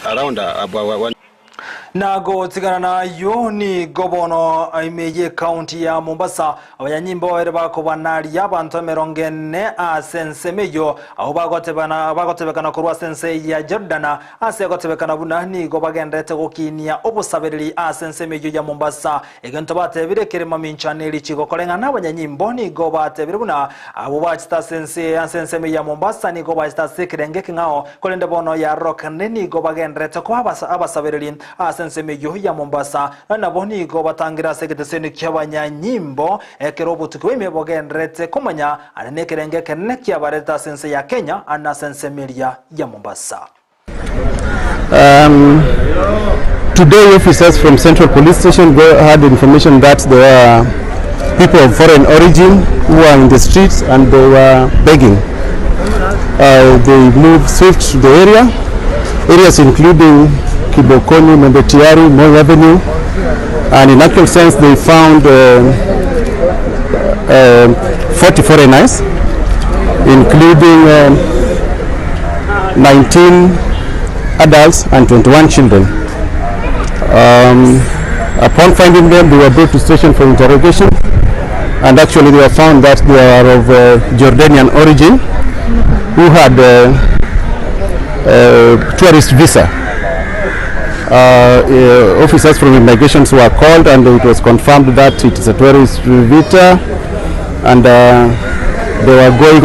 around Nago tigana na yoni gobono AMAYIA county ya Mombasa abanyanyimbo bere bakobanari abantu 40 asensemeyo aho bagotebekana kurwa sense ya Jordana ase gotebekana bunani go bagendete gokinia obusabereri asensemeyo ya Mombasa egento batebirekere maminchane chigo kolenga n'abanyanyimbo ni go batebire buna abo bachita sense asensemeyo ya Mombasa ni go bachita sekirenge kingao kolende bono ya rock neni go bagendete ko abasabereri asensemeyo ya Mombasa naboni go batangira segedeseni ky'abanyanyimbo ekerobutuko imebogendrete kumanya anekerenge kenne kyabareta sense ya Kenya ana sensemeria ya Mombasa. Today officers from Central Police Station had information that there were people of foreign origin who were in the streets and they were begging. They moved swift to the areas including Kibokoni, Mbetiari, Moi Avenue, and in actual sense they found 40 foreigners, including 19 adults and 21 children. Upon finding them, they were brought to station for interrogation, and actually they were found that they are of Jordanian origin who had tourist visa. Officers from immigrations were called and it was confirmed that it is a tourist visa, and they were going